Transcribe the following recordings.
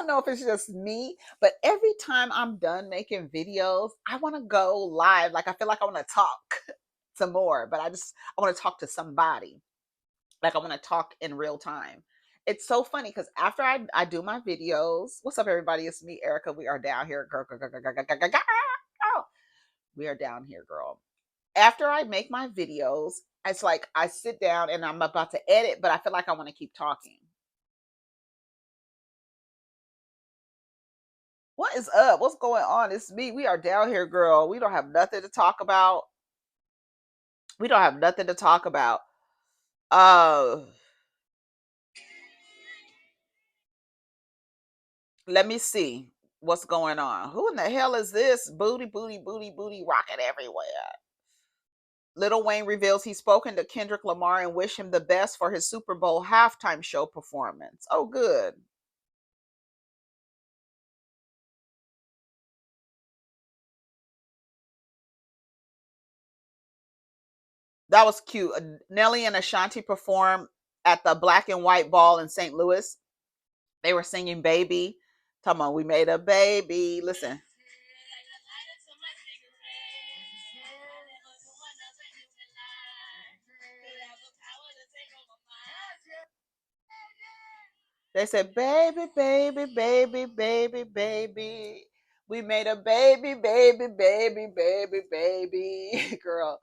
don't know if it's just me, but every time I'm done making videos, I want to go live. Like I feel like I want to talk some more, but I want to talk to somebody. Like I want to talk in real time. It's so funny because after I do my videos, what's up, everybody? It's me, Erica. We are down here, girl. We are down here, girl. After I make my videos, it's like I sit down and I'm about to edit, but I feel like I want to keep talking. What is up? What's going on? It's me. We are down here, girl. We don't have nothing to talk about. We don't have nothing to talk about. Uh, let me see what's going on. Who in the hell is this? Booty, booty, booty, booty, rocket everywhere. Lil Wayne reveals he's spoken to Kendrick Lamar and wish him the best for his Super Bowl halftime show performance. Oh, good. That was cute. Nelly and Ashanti performed at the Black and White Ball in St. Louis. They were singing "Baby." Come on, we made a baby. Listen. They said, "Baby, baby, baby, baby, baby. We made a baby, baby, baby, baby, baby." Girl,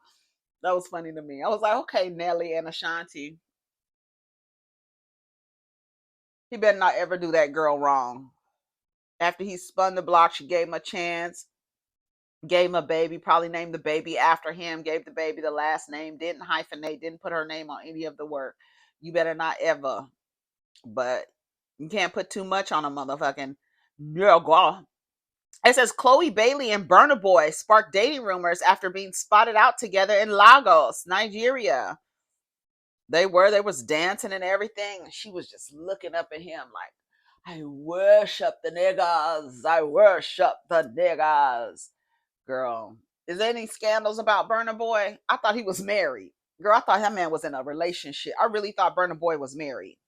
that was funny to me. I was like, okay, Nelly and Ashanti. He better not ever do that girl wrong. After he spun the block, she gave him a chance, gave him a baby, probably named the baby after him, gave the baby the last name, didn't hyphenate, didn't put her name on any of the work. You better not ever. But you can't put too much on a motherfucking girl. It says Chloe Bailey and Burna Boy sparked dating rumors after being spotted out together in Lagos, Nigeria. They was dancing and everything. She was just looking up at him like, I worship the niggas. I worship the niggas. Girl, is there any scandals about Burna Boy? I thought he was married. Girl, I thought that man was in a relationship. I really thought Burna Boy was married.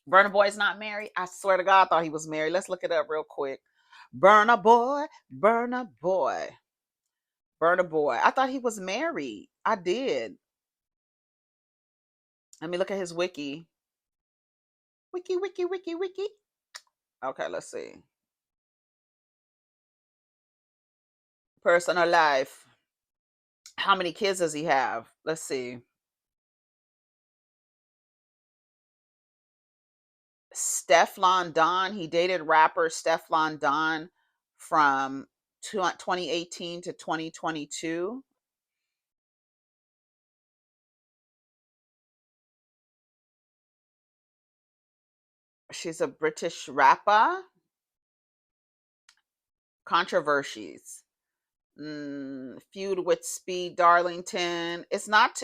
Burna Boy's not married. I swear to God, I thought he was married. Let's look it up real quick. Burna Boy, Burna Boy, Burna Boy. I thought he was married. I did. Let me look at his wiki. Wiki, wiki, wiki, wiki. Okay, let's see. Personal life. How many kids does he have? Let's see. Stefflon Don. He dated rapper Stefflon Don from 2018 to 2022. She's a British rapper. Controversies. Feud with Speed Darlington. It's not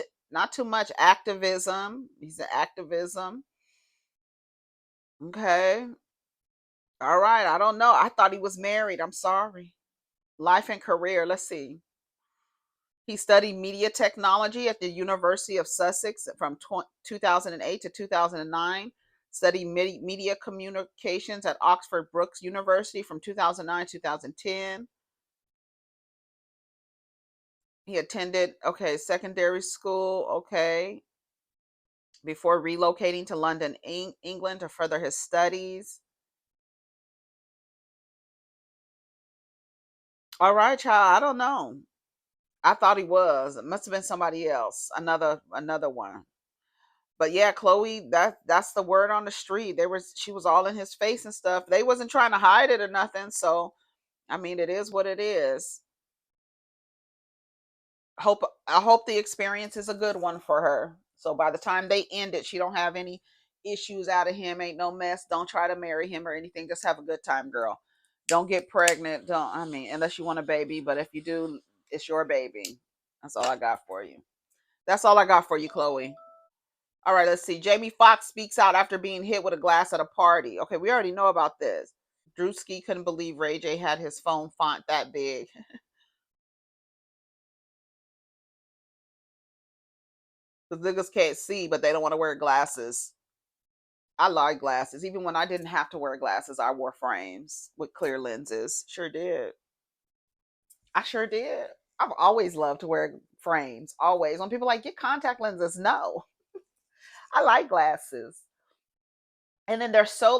too much activism. He's an activism. Okay. All right. I don't know. I thought he was married. I'm sorry. Life and career. Let's see. He studied media technology at the University of Sussex from 2008 to 2009. Studied media communications at Oxford Brookes University from 2009 to 2010. He attended, okay, secondary school, okay, before relocating to London, England to further his studies. All right, child. I don't know. I thought he was. It must have been somebody else. Another one. But yeah, Chloe, that's the word on the street. She was all in his face and stuff. They wasn't trying to hide it or nothing. So I mean it is what it is. I hope the experience is a good one for her. So by the time they end it, she don't have any issues out of him, ain't no mess. Don't try to marry him or anything. Just have a good time, girl. Don't get pregnant. Don't I mean unless you want a baby, but if you do, it's your baby. That's all I got for you. That's all I got for you, Chloe. All right, let's see. Jamie Foxx speaks out after being hit with a glass at a party. Okay, we already know about this. Drewski couldn't believe Ray J had his phone font that big. The niggas can't see, but they don't want to wear glasses. I like glasses. Even when I didn't have to wear glasses, I wore frames with clear lenses. Sure did. I sure did. I've always loved to wear frames. Always. When people like get contact lenses, no, I like glasses. And then there's so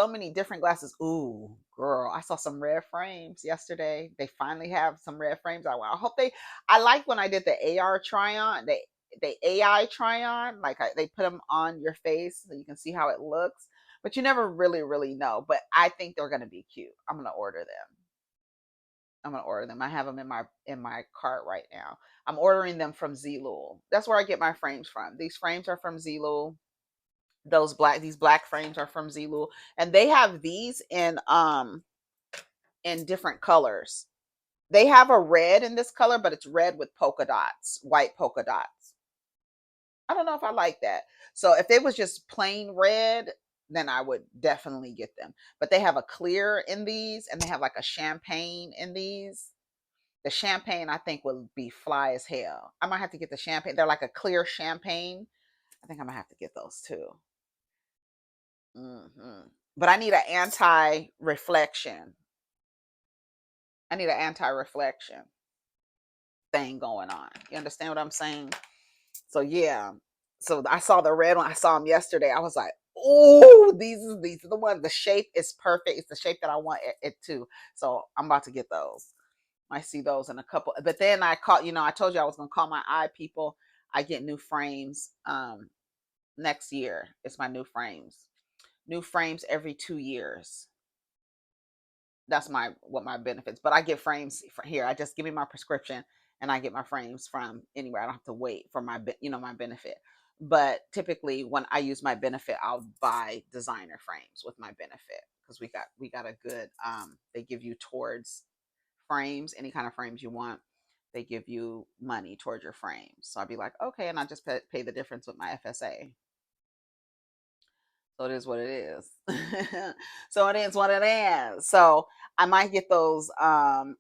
many different glasses. Ooh, girl, I saw some red frames yesterday. They finally have some red frames. I hope they. I like when I did the AR try on. They AI try on. Like they put them on your face so you can see how it looks. But you never really know. But I think they're gonna be cute. I'm gonna order them. I'm gonna order them. I have them in my cart right now. I'm ordering them from Zlul. That's where I get my frames from. These frames are from Zlul. These black frames are from Zlul, and they have these in different colors. They have a red in this color, but it's red with polka dots, white polka dots. I don't know if I like that. So if it was just plain red, then I would definitely get them. But they have a clear in these, and they have like a champagne in these. The champagne I think will be fly as hell. I might have to get the champagne. They're like a clear champagne. I think I'm gonna have to get those too. But I need an anti-reflection. I need an anti-reflection thing going on. You understand what I'm saying? So yeah. So I saw the red one. I saw them yesterday. I was like, oh, these are the ones. The shape is perfect. It's the shape that I want it to. So I'm about to get those. I see those in a couple. But then I caught, I told you I was gonna call my eye people. I get new frames next year. It's my new frames. New frames every 2 years. That's my benefits. But I get frames from here. I just give me my prescription and I get my frames from anywhere. I don't have to wait for my benefit. But typically when I use my benefit, I'll buy designer frames with my benefit because we got a good they give you towards frames, any kind of frames you want. They give you money towards your frames. So I'd be like, okay, and I just pay the difference with my FSA. So it is what it is. So it is what it is. So I might get those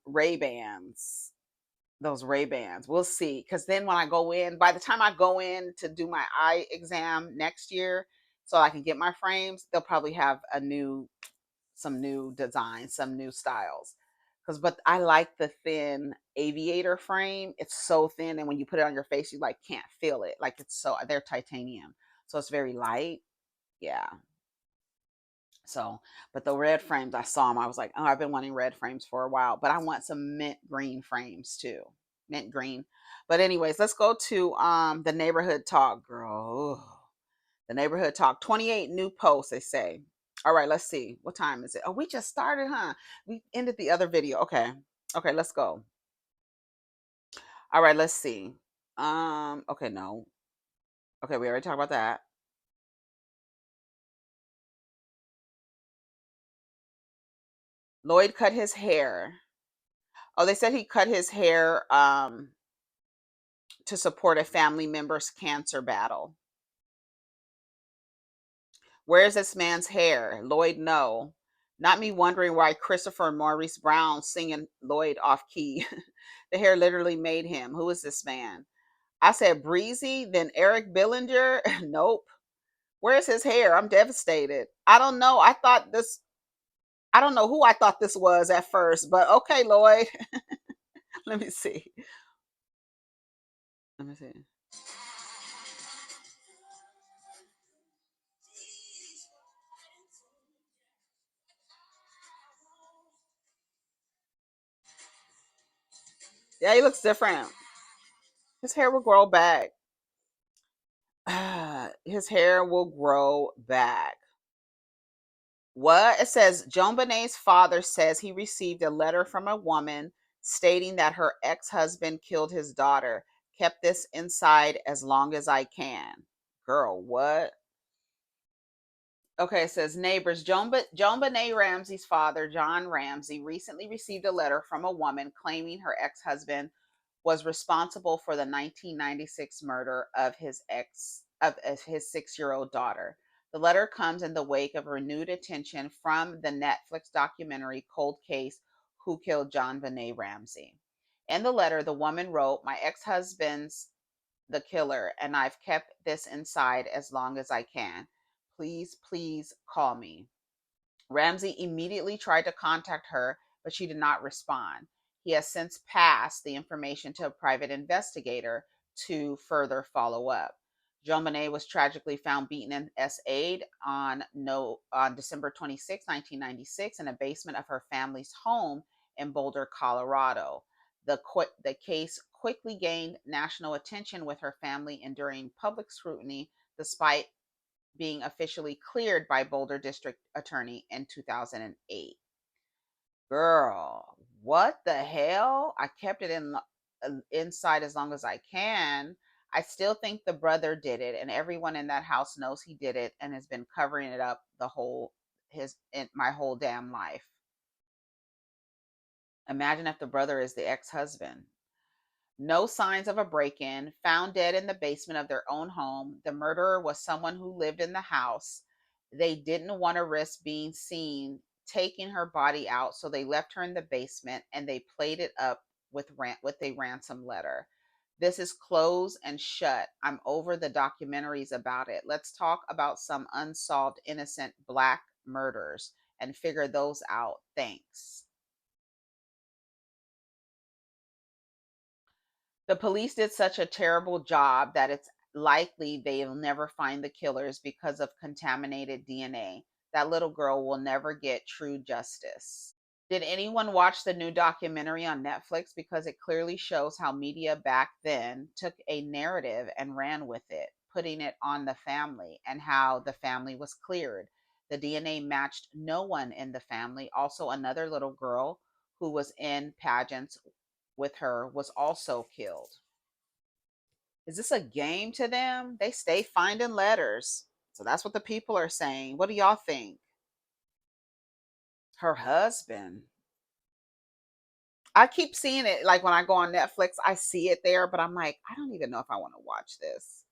Ray Bans. Those Ray Bans. We'll see. Because then when I go in, by the time I go in to do my eye exam next year, so I can get my frames, they'll probably have some new designs, some new styles. But I like the thin aviator frame. It's so thin, and when you put it on your face, you like can't feel it. Like they're titanium, so it's very light. Yeah. So, but the red frames, I saw them. I was like, oh, I've been wanting red frames for a while, but I want some mint green frames too. Mint green. But anyways, let's go to the neighborhood talk, girl. Ugh. The neighborhood talk. 28 new posts, they say. All right, let's see. What time is it? Oh, we just started, huh? We ended the other video. Okay. Okay, let's go. All right, let's see. Okay, no. Okay, we already talked about that. Lloyd cut his hair. Oh, they said he cut his hair to support a family member's cancer battle. Where's this man's hair? Lloyd, no. Not me wondering why Christopher Maurice Brown singing Lloyd off key. The hair literally made him. Who is this man? I said Breezy, then Eric Billinger. Nope. Where's his hair? I'm devastated. I don't know. I don't know who I thought this was at first, but okay, Lloyd. Let me see. Let me see. Yeah, he looks different. His hair will grow back. His hair will grow back. What? It says JohnBenet's father says he received a letter from a woman stating that her ex-husband killed his daughter. Kept this inside as long as I can. Girl, what? Okay, it says neighbors. JohnBenet Ramsey's father, John Ramsey, recently received a letter from a woman claiming her ex-husband was responsible for the 1996 murder of of his 6-year-old daughter. The letter comes in the wake of renewed attention from the Netflix documentary Cold Case: Who Killed JohnBenet Ramsey. In the letter, the woman wrote, "My ex-husband's the killer, and I've kept this inside as long as I can. Please, please call me. Ramsey immediately tried to contact her, but she did not respond. He has since passed the information to a private investigator to further follow up. JonBenet was tragically found beaten and SA'd on December 26, 1996, in a basement of her family's home in Boulder, Colorado. The case quickly gained national attention, with her family enduring public scrutiny despite being officially cleared by Boulder District Attorney in 2008. Girl, what the hell? I kept it inside as long as I can. I still think the brother did it, and everyone in that house knows he did it and has been covering it up my whole damn life. Imagine if the brother is the ex-husband. No signs of a break in, found dead in the basement of their own home. The murderer was someone who lived in the house. They didn't want to risk being seen taking her body out, so they left her in the basement and they played it up with a ransom letter. This is closed and shut. I'm over the documentaries about it. Let's talk about some unsolved innocent black murders and figure those out. Thanks. The police did such a terrible job that it's likely they'll never find the killers because of contaminated DNA. That little girl will never get true justice. Did anyone watch the new documentary on Netflix? Because it clearly shows how media back then took a narrative and ran with it, putting it on the family, and how the family was cleared. The DNA matched no one in the family. Also, another little girl who was in pageants with her was also killed. Is this a game to them? They stay finding letters. So that's what the people are saying. What do y'all think? Her husband. I keep seeing it, like when I go on Netflix, I see it there, but I'm like, I don't even know if I want to watch this.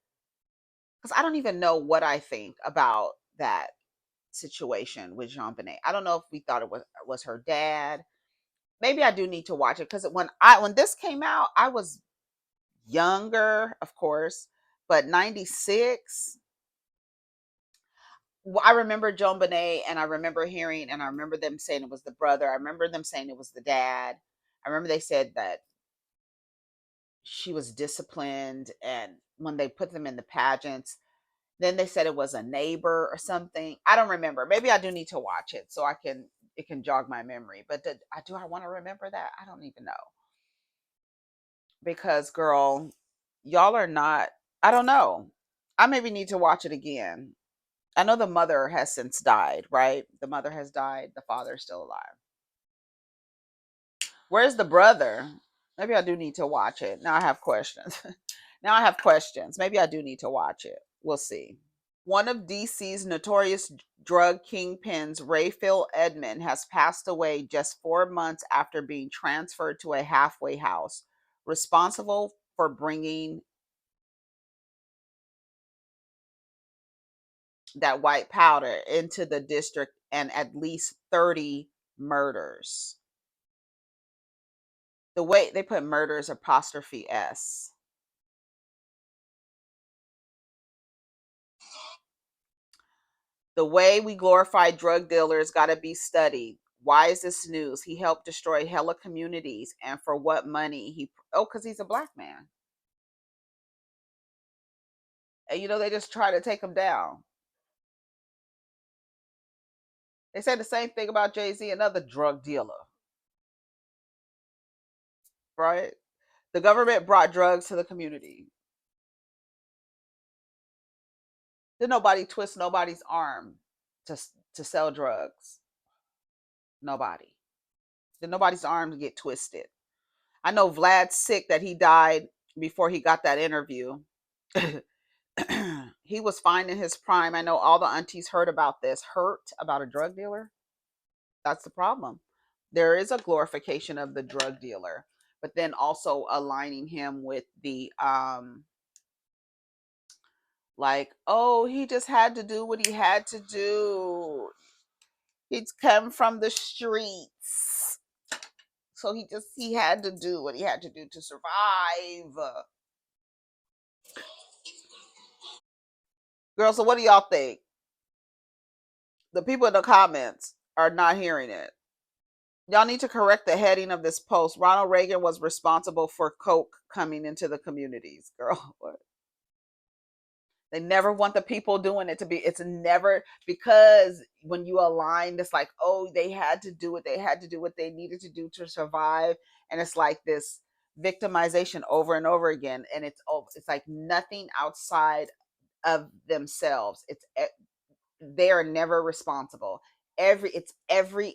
Because I don't even know what I think about that situation with JonBenet. I don't know if we thought it was her dad. Maybe I do need to watch it, because when this came out, I was younger, of course, but 96. Well, I remember JohnBenet, and I remember hearing, and I remember them saying it was the brother. I remember them saying it was the dad. I remember they said that she was disciplined, and when they put them in the pageants, then they said it was a neighbor or something. I don't remember. Maybe I do need to watch it so it can jog my memory. But do I want to remember that? I don't even know, because girl, y'all are not. I don't know. I maybe need to watch it again. I know the mother has since died, right? The mother has died. The father's still alive. Where's the brother? Maybe I do need to watch it. Now I have questions. Now I have questions. Maybe I do need to watch it. We'll see. One of DC's notorious drug kingpins, Rayfield Edmond, has passed away just 4 months after being transferred to a halfway house, responsible for bringing that white powder into the district and at least 30 murders. The way they put murders apostrophe S. The way we glorify drug dealers got to be studied. Why is this news? He helped destroy hella communities, and for what money? Because he's a black man. And they just try to take him down. They say the same thing about Jay-Z, another drug dealer, right? The government brought drugs to the community. Did nobody twist nobody's arm to to sell drugs? Nobody. Did nobody's arm get twisted? I know Vlad's sick that he died before he got that interview. He was fine in his prime. I know all the aunties heard about this. Hurt about a drug dealer? That's the problem. There is a glorification of the drug dealer, but then also aligning him with the like, oh, he just had to do what he had to do. He's come from the streets. So he had to do what he had to do to survive. Girl, so what do y'all think? The people in the comments are not hearing it. Y'all need to correct the heading of this post. Ronald Reagan was responsible for coke coming into the communities. Girl, what? They never want the people doing it to be, it's never, because when you align, it's like, oh, they had to do it. They had to do what they needed to do to survive. And it's like this victimization over and over again. And it's like nothing outside of themselves. They are never responsible. Every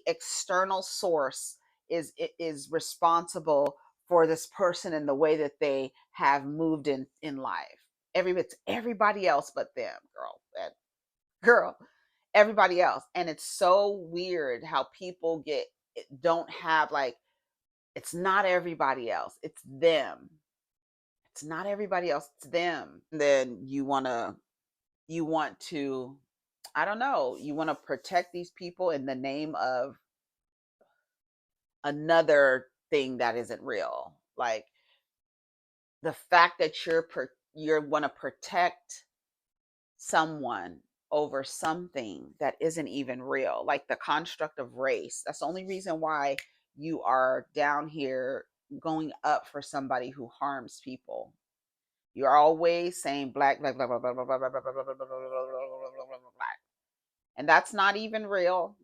external source is responsible for this person and the way that they have moved in life. It's everybody else but them, girl, everybody else. And it's so weird how people don't have, like, it's not everybody else, it's them. It's not everybody else, it's them. And then you want to, I don't know, you want to protect these people in the name of another thing that isn't real. Like the fact that you want to protect someone over something that isn't even real, like the construct of race. That's the only reason why you are down here going up for somebody who harms people. You're always saying black, black, black, black, black, black, black, black, black, black, black, black, black, and that's not even real.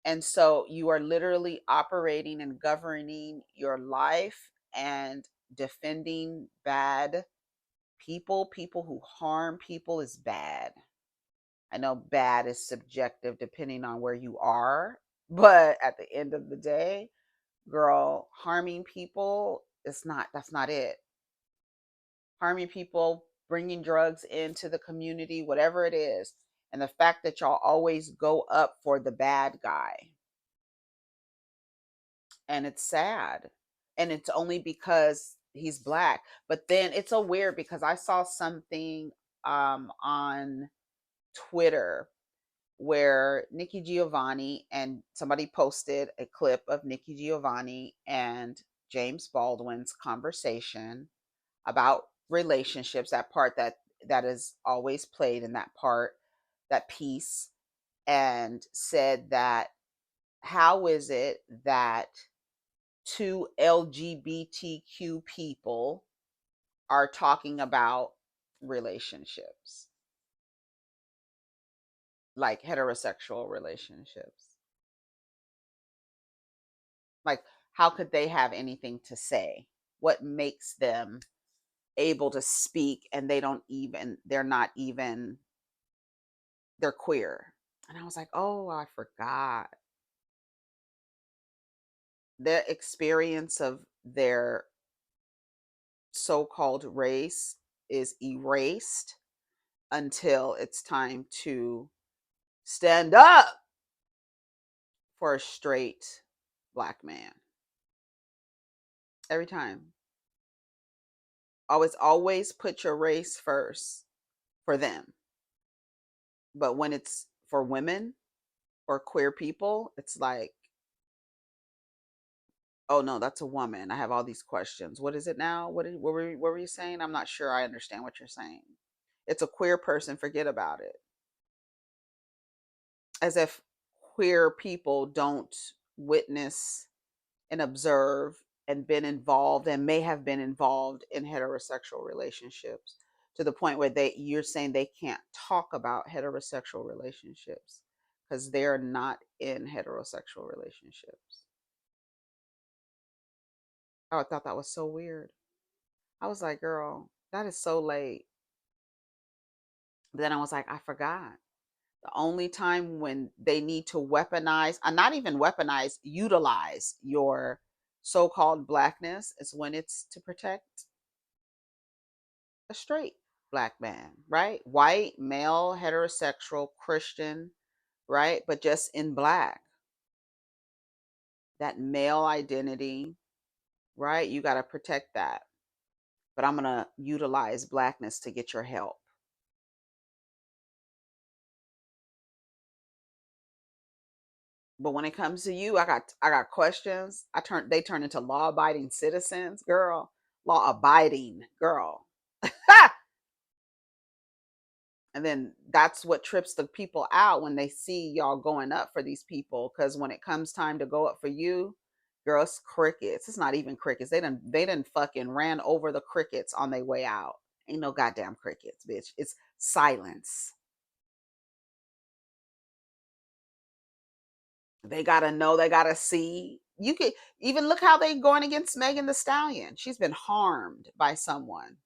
And so you are literally operating and governing your life and defending bad people. People who harm people is bad. I know bad is subjective depending on where you are, but at the end of the day, girl, harming people is not, that's not it. Harming people, bringing drugs into the community, whatever it is. And the fact that y'all always go up for the bad guy. And it's sad. And it's only because he's black. But then it's so weird because I saw something on Twitter where Nikki Giovanni, and somebody posted a clip of Nikki Giovanni and James Baldwin's conversation about relationships, that part that is always played in that part, that piece, and said that how is it that two LGBTQ people are talking about relationships, like heterosexual relationships? Like, how could they have anything to say? What makes them able to speak and they're queer? And I was like, oh, I forgot. Their experience of their so-called race is erased until it's time to stand up for a straight black man. Every time. Always put your race first for them. But when it's for women or queer people, it's like, oh no, that's a woman. I have all these questions. What is it now? What were you saying? I'm not sure I understand what you're saying. It's a queer person, forget about it. As if queer people don't witness and observe and been involved and may have been involved in heterosexual relationships, to the point where you're saying they can't talk about heterosexual relationships because they're not in heterosexual relationships. Oh, I thought that was so weird. I was like, girl, that is so late. But then I was like, I forgot. The only time when they need to weaponize, not even weaponize, utilize your so-called blackness is when it's to protect a straight black man, right? White, male, heterosexual, Christian, right? But just in black. That male identity, right? You got to protect that. But I'm going to utilize blackness to get your help. But when it comes to you, I got questions. They turn into law abiding citizens, girl. Law abiding, girl. And then that's what trips the people out when they see y'all going up for these people. Because when it comes time to go up for you, girls, crickets. It's not even crickets. They done fucking ran over the crickets on their way out. Ain't no goddamn crickets, bitch. It's silence. They gotta know, they gotta see. You could even look how they going against Megan the Stallion. She's been harmed by someone.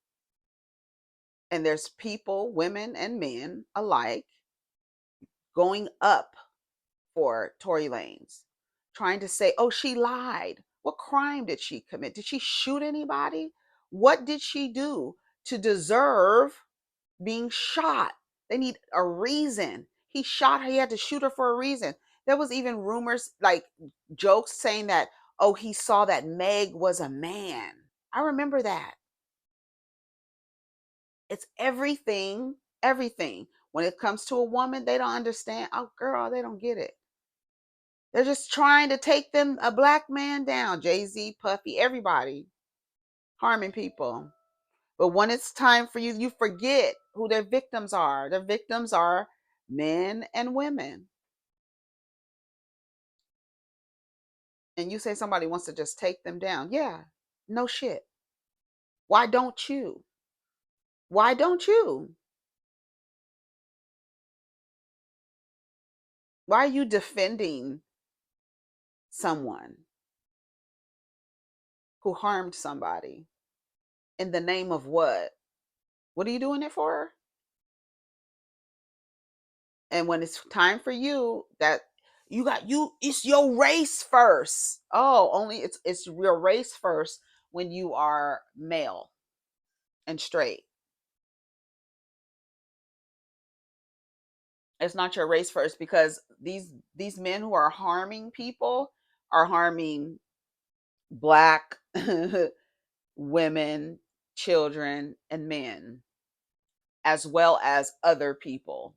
And there's people, women and men alike, going up for Tory Lanez, trying to say, oh, she lied. What crime did she commit? Did she shoot anybody? What did she do to deserve being shot? They need a reason. He shot her. He had to shoot her for a reason. There was even rumors, like jokes saying that, oh, he saw that Meg was a man. I remember that. It's everything, everything. When it comes to a woman, they don't understand. Oh, girl, they don't get it. They're just trying to take them, a black man, down. Jay-Z, Puffy, everybody harming people. But when it's time for you, you forget who their victims are. Their victims are men and women. And you say somebody wants to just take them down. Yeah, no shit. Why don't you? Why don't you? Why are you defending someone who harmed somebody? In the name of what? What are you doing it for? And when it's time for you, that it's your race first. Oh, only it's your race first when you are male and straight. It's not your race first, because these men who are harming people are harming black women, children, and men, as well as other people.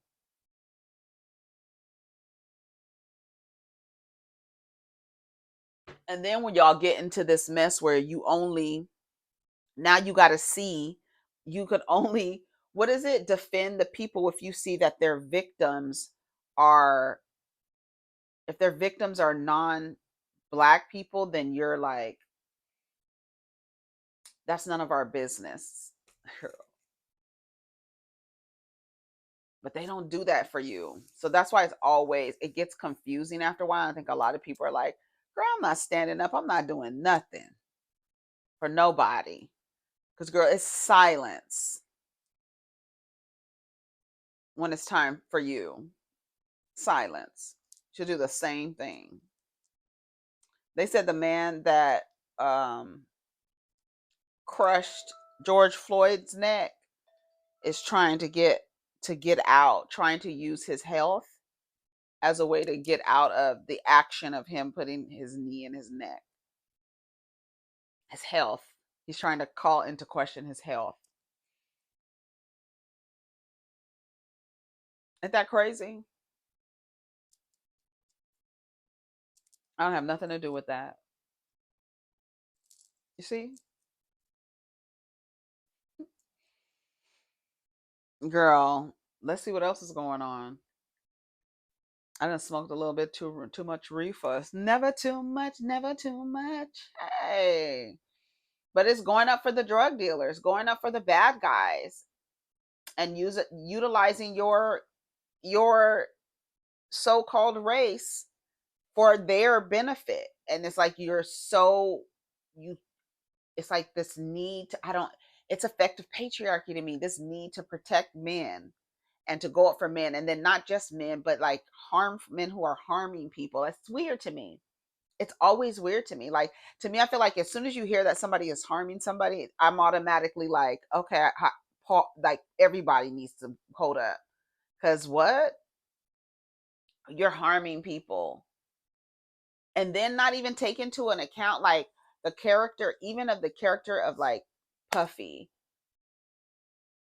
And then when y'all get into this mess where you only, now you got to see, you could only, what is it, defend the people if you see that their victims are, if their victims are non black people, then you're like, that's none of our business. But they don't do that for you. So that's why it's always, it gets confusing after a while. I think a lot of people are like, girl, I'm not standing up, I'm not doing nothing for nobody. Because girl, it's silence when it's time for you. Silence. She'll do the same thing. They said the man that um, crushed George Floyd's neck is trying to get out, trying to use his health as a way to get out of the action of him putting his knee in his neck. His health. He's trying to call into question his health. Isn't that crazy? I don't have nothing to do with that. You see? Girl, let's see what else is going on. I done smoked a little bit too much reefer. It's never too much, never too much. Hey. But it's going up for the drug dealers, going up for the bad guys, and utilizing your so-called race for their benefit. And it's like you're so you it's like this need to, I don't, it's effective patriarchy to me, this need to protect men and to go up for men, and then not just men, but like harm men who are harming people. It's weird to me. It's always weird to me. Like, to me, I feel like as soon as you hear that somebody is harming somebody, I'm automatically like, okay, like everybody needs to hold up, because what, you're harming people, and then not even take into an account like the character, even of the character of like Puffy.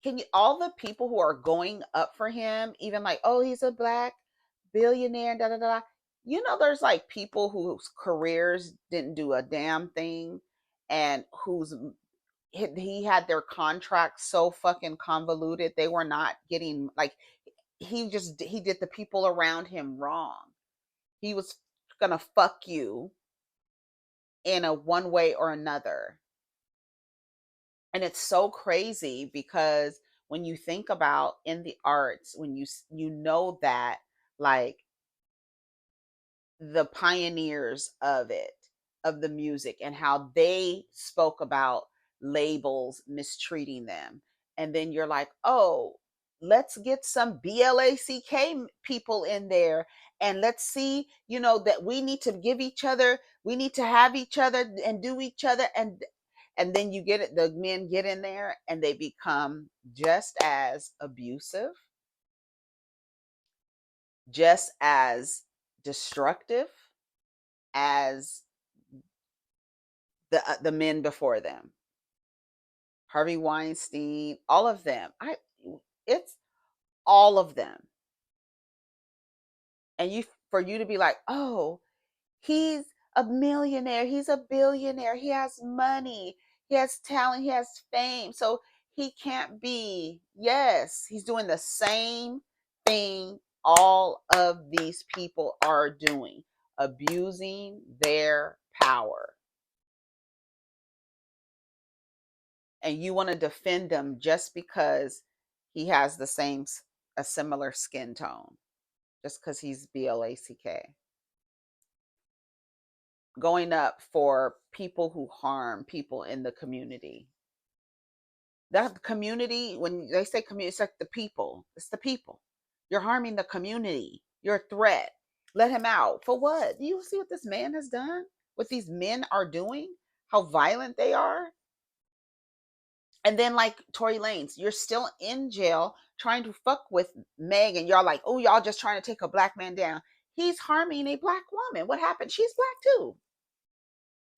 Can you, all the people who are going up for him, even like, oh, he's a black billionaire, da da da. You know, there's like people whose careers didn't do a damn thing, and whose he had their contracts so fucking convoluted. They were not getting like he did the people around him wrong. He was gonna fuck you in a one way or another. And it's so crazy because when you think about in the arts, when you know that like the pioneers of it, of the music, and how they spoke about labels mistreating them. And then you're like, oh, let's get some BLACK people in there, and let's see, that we need to give each other, we need to have each other and do each other. And then you get it, the men get in there and they become just as abusive, just as destructive as the men before them. Harvey Weinstein, all of them. It's all of them. And for you to be like, "Oh, he's a millionaire, he's a billionaire, he has money, he has talent, he has fame. So he can't be." Yes, he's doing the same thing all of these people are doing, abusing their power. And you want to defend him just because he has a similar skin tone, just because he's BLACK, going up for people who harm people in the community. That community, when they say community, it's like the people. It's the people. You're harming the community. You're a threat. Let him out. For what? Do you see what this man has done? What these men are doing? How violent they are? And then like Tory Lanez, you're still in jail trying to fuck with Meg, and y'all like, oh, y'all just trying to take a black man down. He's harming a black woman. What happened? She's black too.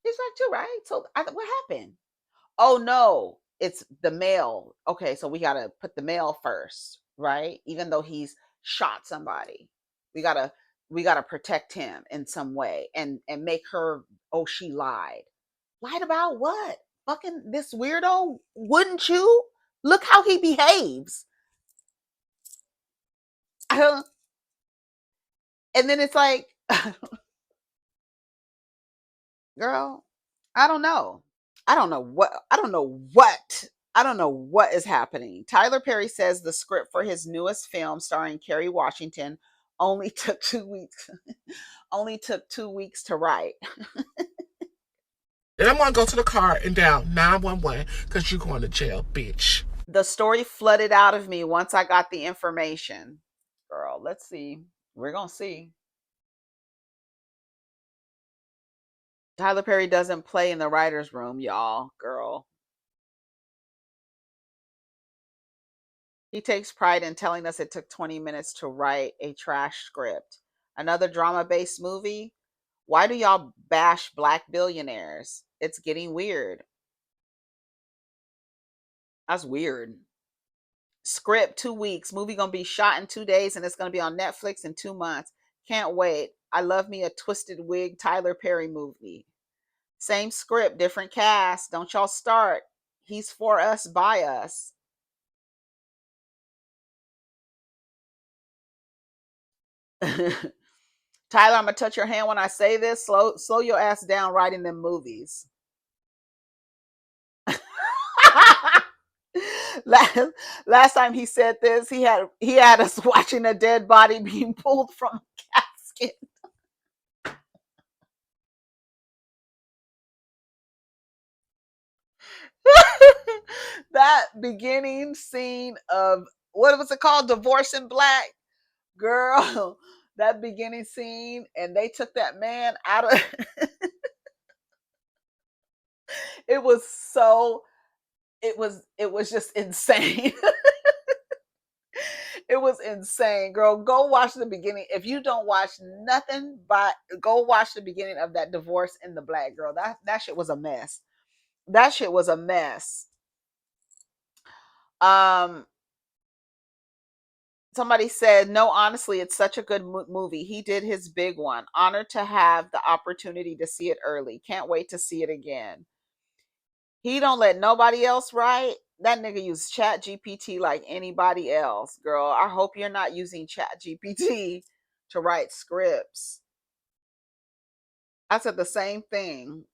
She's black too, right? So what happened? Oh no, it's the male. Okay, so we gotta put the male first, right? Even though he's shot somebody, we gotta we gotta protect him in some way and make her. Oh, she lied. Lied about what? Fucking this weirdo, wouldn't you? Look how he behaves. And then it's like, girl, I don't know. I don't know what is happening. Tyler Perry says the script for his newest film starring Kerry Washington only took 2 weeks. Only took 2 weeks to write. Then I'm gonna go to the car and dial 911 because you're going to jail, bitch. The story flooded out of me once I got the information. Girl, let's see. We're gonna see. Tyler Perry doesn't play in the writer's room, y'all. Girl. He takes pride in telling us it took 20 minutes to write a trash script. Another drama based movie? Why do y'all bash black billionaires? It's getting weird. That's weird. Script 2 weeks. Movie gonna be shot in 2 days and it's gonna be on Netflix in 2 months. Can't wait. I love me a twisted wig Tyler Perry movie. Same script, different cast. Don't y'all start. He's for us, by us. Tyler, I'm gonna touch your hand when I say this. Slow your ass down writing them movies. last time he said this, he had us watching a dead body being pulled from a casket. That beginning scene of what was it called? Divorce in Black, girl. That beginning scene, and they took that man out of. It was so. It was just insane. It was insane, girl. Go watch the beginning. If you don't watch nothing but go watch the beginning of that Divorce in the Black, girl. That shit was a mess. That shit was a mess. Um Somebody said, "No, honestly, it's such a good movie. He did his big one. Honored to have the opportunity to see it early. Can't wait to see it again." He don't let nobody else write. That nigga use Chat GPT like anybody else, girl. I hope you're not using Chat GPT to write scripts. I said the same thing.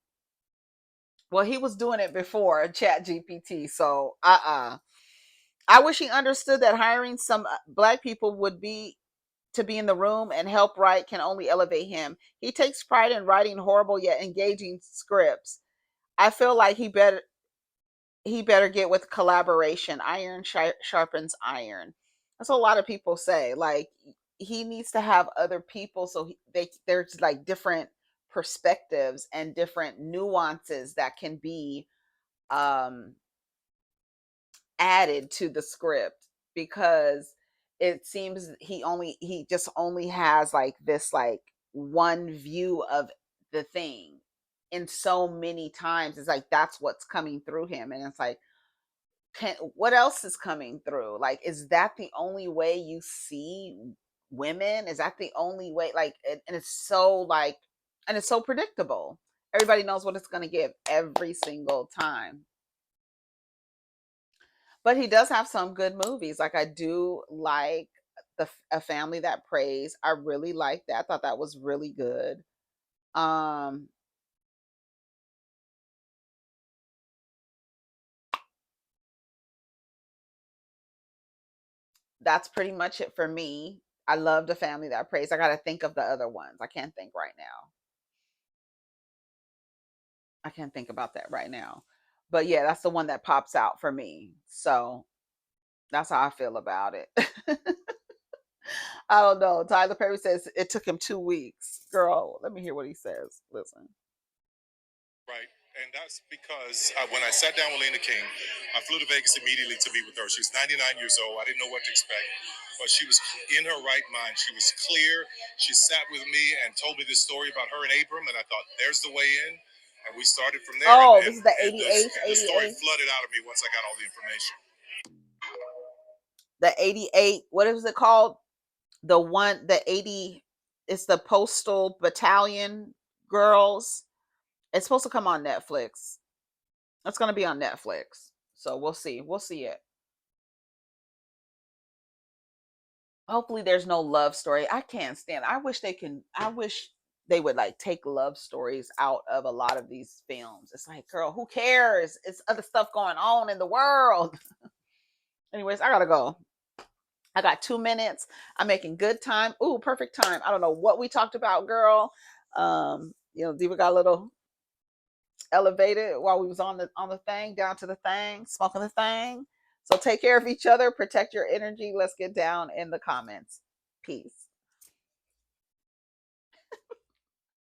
Well, he was doing it before Chat GPT, so I wish he understood that hiring some black people would be to be in the room and help write can only elevate him. He takes pride in writing horrible yet engaging scripts. I feel like he better get with collaboration. Iron sharpens iron. That's what a lot of people say. Like he needs to have other people so there's like different perspectives and different nuances that can be um added to the script, because it seems he just only has like this like one view of the thing, and so many times it's like that's what's coming through him, and it's like what else is coming through? Like, is that the only way you see women? Is that the only way? Like, and it's so like, and it's so predictable. Everybody knows what it's going to give every single time. But he does have some good movies. Like, I do like the A Family That Prays. I really like that. I thought that was really good. Um, that's pretty much it for me. I love The Family That Prays. I got to think of the other ones. I can't think right now. I can't think about that right now. But yeah, that's the one that pops out for me. So that's how I feel about it. I don't know. Tyler Perry says it took him 2 weeks. Girl, let me hear what he says. Listen. Right. And that's because when I sat down with Lena King, I flew to Vegas immediately to meet with her. She was 99 years old. I didn't know what to expect, but she was in her right mind. She was clear. She sat with me and told me this story about her and Abram, and I thought, there's the way in. And we started from there. Oh, And, this is the and, 88th, the story 88th. flooded out of me once I got all the information. The 88, what is it called? The 80, it's the Postal Battalion Girls. It's supposed to come on Netflix. It's going to be on Netflix. So we'll see. We'll see it. Hopefully there's no love story. I can't stand. I wish they would like take love stories out of a lot of these films. It's like, girl, who cares? It's other stuff going on in the world. Anyways, I got to go. I got 2 minutes. I'm making good time. Ooh, perfect time. I don't know what we talked about, girl. Diva got a little elevated while we was on the thing, down to the thing, smoking the thing. So take care of each other, protect your energy. Let's get down in the comments. Peace.